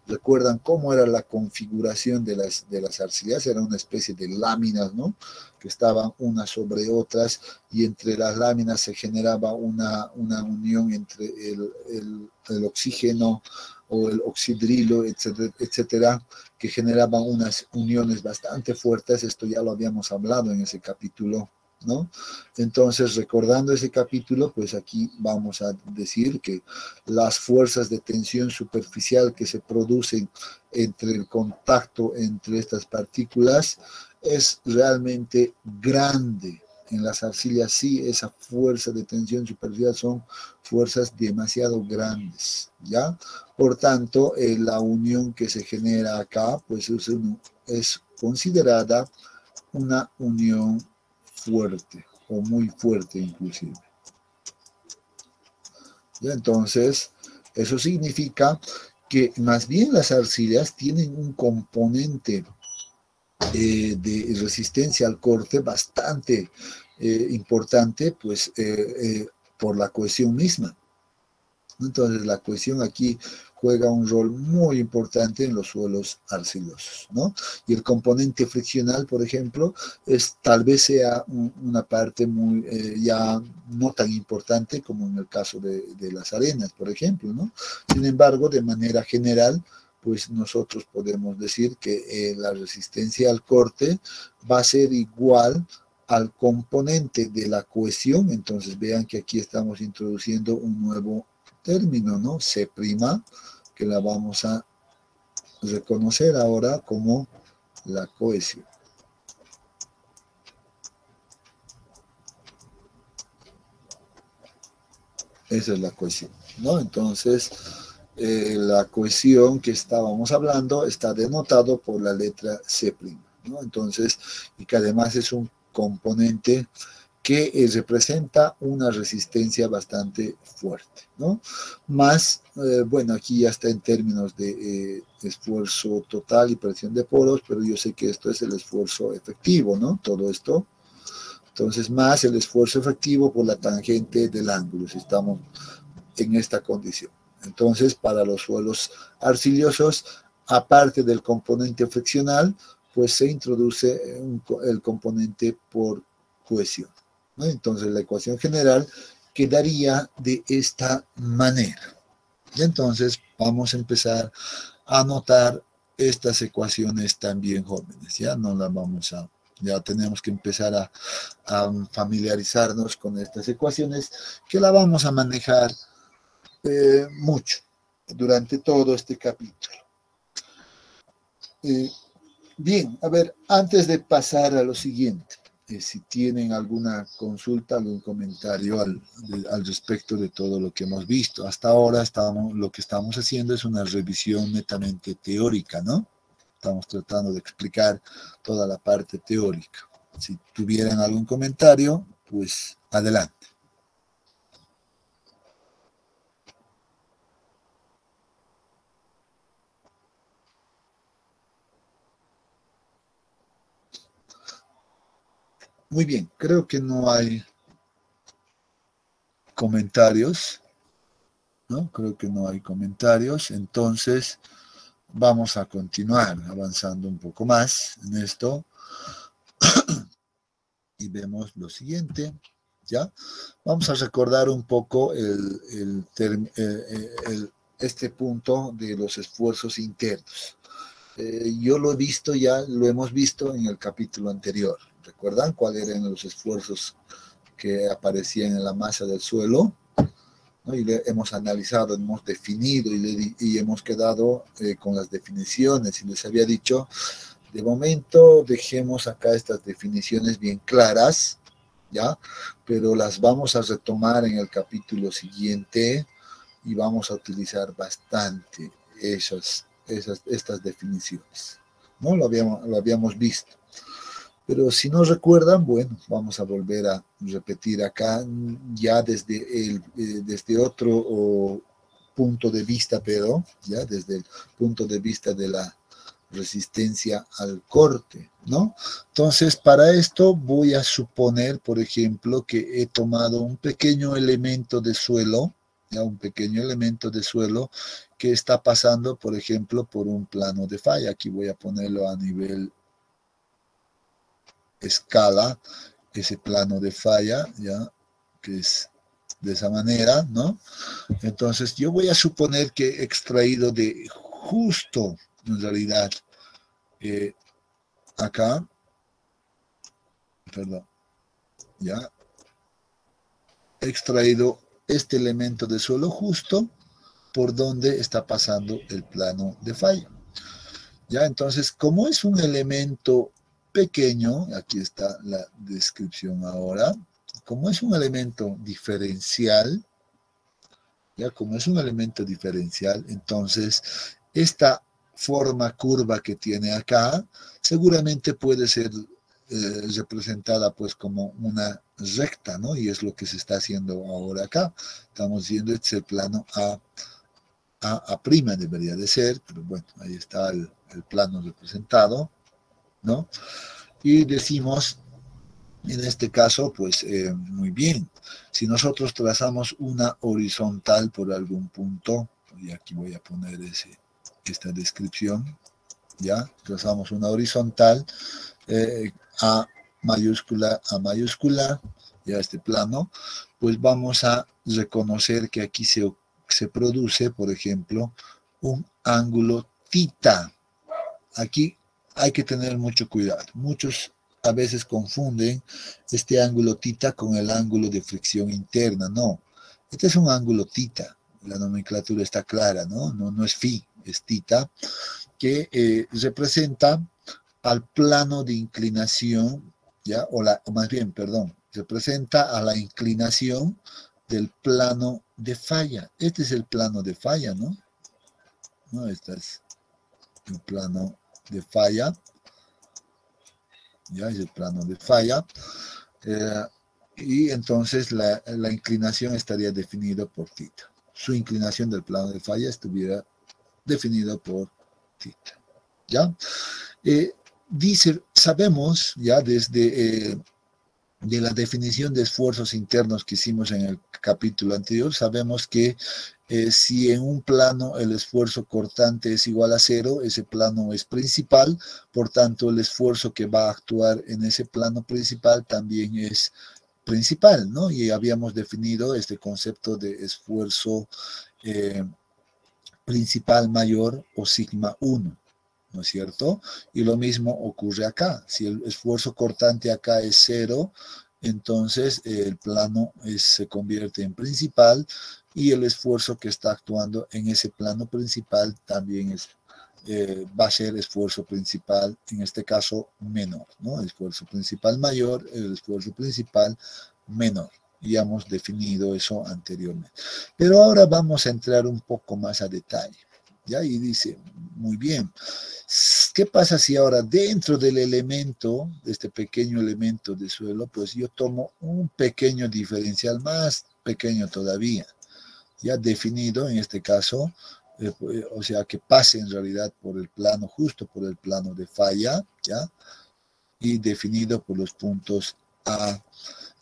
recuerdan cómo era la configuración de las arcillas, era una especie de láminas, ¿no? Que estaban unas sobre otras y entre las láminas se generaba una unión entre el oxígeno o el oxidrilo, etcétera, etcétera, que generaban unas uniones bastante fuertes. Esto ya lo habíamos hablado en ese capítulo, ¿no? Entonces, recordando ese capítulo, pues aquí vamos a decir que las fuerzas de tensión superficial que se producen entre el contacto entre estas partículas es realmente grande. En las arcillas sí, esa fuerza de tensión superficial son fuerzas demasiado grandes, ¿ya? Por tanto, la unión que se genera acá, pues es considerada una unión fuerte o muy fuerte inclusive. ¿Ya? Entonces, eso significa que más bien las arcillas tienen un componente de resistencia al corte bastante importante, pues por la cohesión misma. Entonces la cohesión aquí juega un rol muy importante en los suelos arcillosos, ¿no? Y el componente friccional, por ejemplo, tal vez sea una parte muy ya no tan importante como en el caso de las arenas, por ejemplo, ¿no? Sin embargo, de manera general, pues nosotros podemos decir que la resistencia al corte va a ser igual al componente de la cohesión. Entonces vean que aquí estamos introduciendo un nuevo término, ¿no? C', que la vamos a reconocer ahora como la cohesión. Esa es la cohesión, ¿no? Entonces, la cohesión que estábamos hablando está denotado por la letra C', ¿no? Entonces, y que además es un componente que representa una resistencia bastante fuerte, ¿no? Más, bueno, aquí ya está en términos de esfuerzo total y presión de poros, pero yo sé que esto es el esfuerzo efectivo, ¿no? Todo esto. Entonces, más el esfuerzo efectivo por la tangente del ángulo, si estamos en esta condición. Entonces, para los suelos arcillosos, aparte del componente friccional, pues se introduce el componente por cohesión, ¿no? Entonces, la ecuación general quedaría de esta manera. Y entonces, vamos a empezar a anotar estas ecuaciones también jóvenes, ya no las vamos a, ya tenemos que empezar a familiarizarnos con estas ecuaciones que la vamos a manejar mucho durante todo este capítulo. Bien, a ver, antes de pasar a lo siguiente, si tienen alguna consulta, algún comentario al respecto de todo lo que hemos visto. Hasta ahora lo que estamos haciendo es una revisión netamente teórica, ¿no? Estamos tratando de explicar toda la parte teórica. Si tuvieran algún comentario, pues adelante. Muy bien, creo que no hay comentarios, ¿no? Creo que no hay comentarios, entonces vamos a continuar avanzando un poco más en esto y vemos lo siguiente, ¿ya? Vamos a recordar un poco este punto de los esfuerzos internos. Yo lo he visto ya, lo hemos visto en el capítulo anterior. ¿Recuerdan cuáles eran los esfuerzos que aparecían en la masa del suelo? ¿No? Y hemos analizado, hemos definido y hemos quedado con las definiciones. Y les había dicho, de momento dejemos acá estas definiciones bien claras, ¿ya? Pero las vamos a retomar en el capítulo siguiente y vamos a utilizar bastante estas definiciones, ¿no? Lo habíamos visto. Pero si no recuerdan, bueno, vamos a volver a repetir acá ya desde otro punto de vista, pero ya desde el punto de vista de la resistencia al corte, ¿no? Entonces, para esto voy a suponer, por ejemplo, que he tomado un pequeño elemento de suelo, ya un pequeño elemento de suelo que está pasando, por ejemplo, por un plano de falla. Aquí voy a ponerlo a nivel escala, ese plano de falla, ya, que es de esa manera, ¿no? Entonces, yo voy a suponer que he extraído de justo, en realidad, acá, perdón, ya, he extraído este elemento de suelo justo por donde está pasando el plano de falla. Ya, entonces, como es un elemento pequeño, aquí está la descripción ahora, como es un elemento diferencial, ya como es un elemento diferencial, entonces esta forma curva que tiene acá seguramente puede ser representada pues como una recta, ¿no? Y es lo que se está haciendo ahora acá. Estamos viendo este es el plano A' debería de ser, pero bueno, ahí está el plano representado, ¿no? Y decimos, en este caso, pues muy bien, si nosotros trazamos una horizontal por algún punto, y aquí voy a poner esta descripción, ya, trazamos una horizontal, A mayúscula, ya este plano, pues vamos a reconocer que aquí se produce, por ejemplo, un ángulo θ. Aquí hay que tener mucho cuidado. Muchos a veces confunden este ángulo θ con el ángulo de fricción interna. No, este es un ángulo θ. La nomenclatura está clara, ¿no? No es phi, es θ, que representa al plano de inclinación, ¿ya? O más bien, perdón, representa a la inclinación del plano de falla. Este es el plano de falla, ¿no? ¿No? Este es el plano de falla. Ya es el plano de falla. Y entonces la inclinación estaría definida por θ. Su inclinación del plano de falla estuviera definida por θ. ¿Ya? Dice, sabemos ya desde de la definición de esfuerzos internos que hicimos en el capítulo anterior, sabemos que si en un plano el esfuerzo cortante es igual a 0, ese plano es principal, por tanto el esfuerzo que va a actuar en ese plano principal también es principal, ¿no? Y habíamos definido este concepto de esfuerzo principal mayor o sigma 1. ¿No es cierto? Y lo mismo ocurre acá. Si el esfuerzo cortante acá es 0, entonces el plano se convierte en principal y el esfuerzo que está actuando en ese plano principal también va a ser esfuerzo principal, en este caso menor, ¿no? El esfuerzo principal mayor, el esfuerzo principal menor. Ya hemos definido eso anteriormente. Pero ahora vamos a entrar un poco más a detalle. ¿Ya? Y dice, muy bien, ¿qué pasa si ahora dentro del elemento, de este pequeño elemento de suelo, pues yo tomo un pequeño diferencial más pequeño todavía, ya definido en este caso, o sea, que pase en realidad por el plano, justo por el plano de falla, ¿ya? Y definido por los puntos A,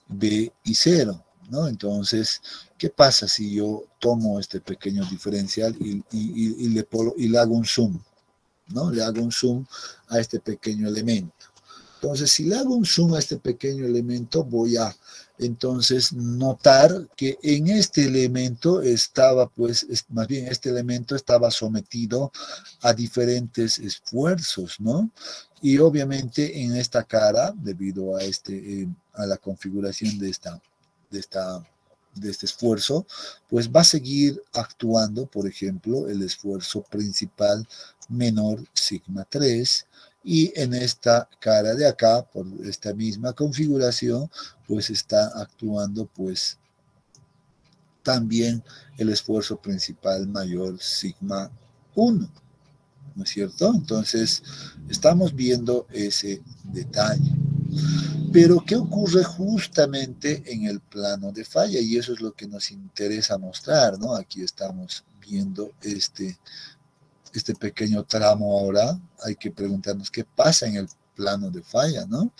B y 0. ¿No? Entonces, ¿qué pasa si yo tomo este pequeño diferencial y le hago un zoom? ¿No? Le hago un zoom a este pequeño elemento. Entonces, si le hago un zoom a este pequeño elemento, voy a entonces notar que en este elemento estaba, pues, más bien este elemento estaba sometido a diferentes esfuerzos, ¿no? Y obviamente en esta cara, debido a a la configuración de este esfuerzo, pues va a seguir actuando, por ejemplo, el esfuerzo principal menor sigma 3, y en esta cara de acá, por esta misma configuración, pues está actuando pues también el esfuerzo principal mayor sigma 1, ¿no es cierto? Entonces, estamos viendo ese detalle. Pero, ¿qué ocurre justamente en el plano de falla? Y eso es lo que nos interesa mostrar, ¿no? Aquí estamos viendo este pequeño tramo ahora, hay que preguntarnos qué pasa en el plano de falla, ¿no?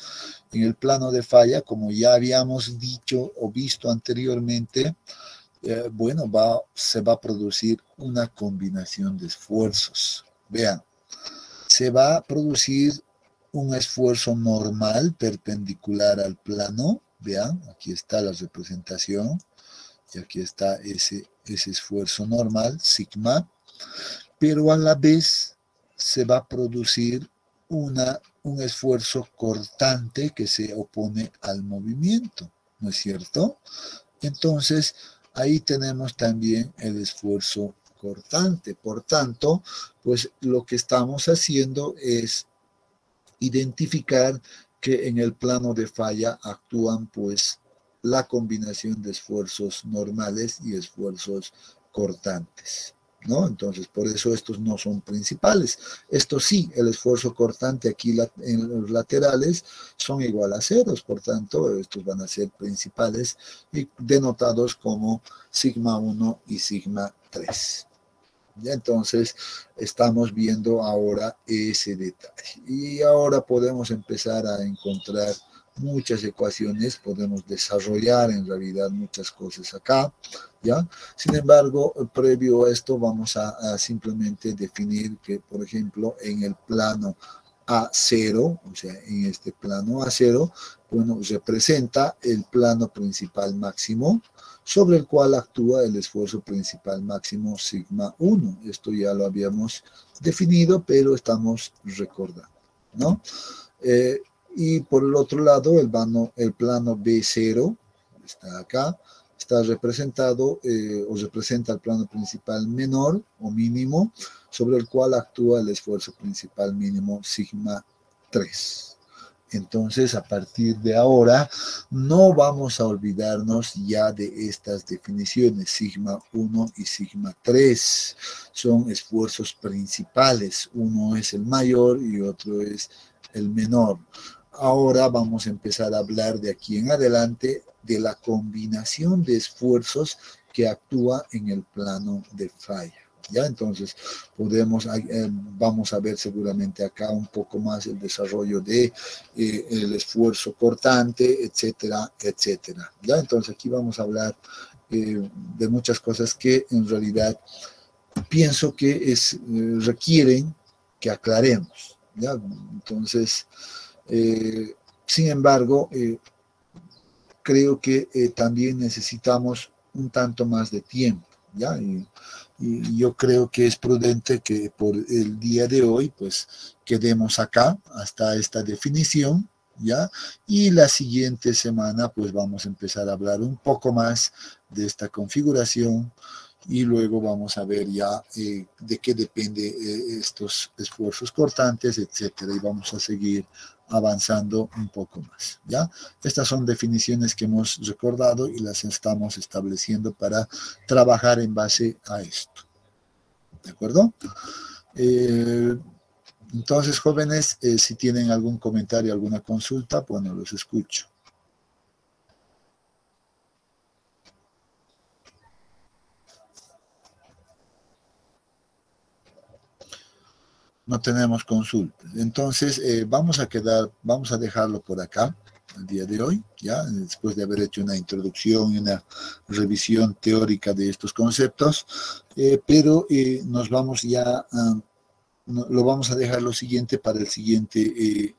En el plano de falla, como ya habíamos dicho o visto anteriormente, bueno, se va a producir una combinación de esfuerzos. Vean, se va a producir un esfuerzo normal perpendicular al plano. Vean, aquí está la representación y aquí está ese esfuerzo normal, sigma, pero a la vez se va a producir un esfuerzo cortante que se opone al movimiento, ¿no es cierto? Entonces, ahí tenemos también el esfuerzo cortante. Por tanto, pues lo que estamos haciendo es identificar que en el plano de falla actúan pues la combinación de esfuerzos normales y esfuerzos cortantes, ¿no? Entonces, por eso estos no son principales. Estos sí, el esfuerzo cortante aquí en los laterales son igual a ceros, por tanto, estos van a ser principales y denotados como sigma 1 y sigma 3. ¿Ya? Entonces, estamos viendo ahora ese detalle. Y ahora podemos empezar a encontrar muchas ecuaciones, podemos desarrollar en realidad muchas cosas acá, ¿ya? Sin embargo, previo a esto vamos a simplemente definir que, por ejemplo, en el plano A0, o sea, en este plano A0, bueno, representa el plano principal máximo, sobre el cual actúa el esfuerzo principal máximo sigma 1. Esto ya lo habíamos definido, pero estamos recordando, ¿no? Y por el otro lado, el plano B0, está acá, está representado o representa el plano principal menor o mínimo, sobre el cual actúa el esfuerzo principal mínimo sigma 3. Entonces, a partir de ahora, no vamos a olvidarnos ya de estas definiciones, sigma 1 y sigma 3. Son esfuerzos principales, uno es el mayor y otro es el menor. Ahora vamos a empezar a hablar de aquí en adelante de la combinación de esfuerzos que actúa en el plano de falla. ¿Ya? Entonces, vamos a ver seguramente acá un poco más el desarrollo de el esfuerzo cortante, etcétera, etcétera. ¿Ya? Entonces, aquí vamos a hablar de muchas cosas que en realidad pienso que requieren que aclaremos. ¿Ya? Entonces, sin embargo, creo que también necesitamos un tanto más de tiempo, ¿ya? Y yo creo que es prudente que por el día de hoy, pues, quedemos acá hasta esta definición, ¿ya? Y la siguiente semana, pues, vamos a empezar a hablar un poco más de esta configuración y luego vamos a ver ya de qué depende estos esfuerzos cortantes, etcétera, y vamos a seguir avanzando un poco más, ¿ya? Estas son definiciones que hemos recordado y las estamos estableciendo para trabajar en base a esto, ¿de acuerdo? Entonces, jóvenes, si tienen algún comentario, alguna consulta, bueno, los escucho. No tenemos consultas. Entonces, vamos a dejarlo por acá el día de hoy, ya después de haber hecho una introducción y una revisión teórica de estos conceptos, pero nos vamos ya, lo vamos a dejar lo siguiente para la siguiente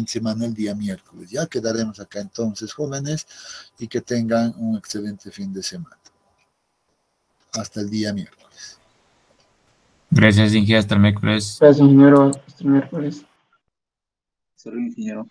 semana, el día miércoles. Ya quedaremos acá entonces, jóvenes, y que tengan un excelente fin de semana. Hasta el día miércoles. Gracias, Inge. Hasta el miércoles. Gracias, ingeniero. Hasta el miércoles. Hasta luego, ingeniero.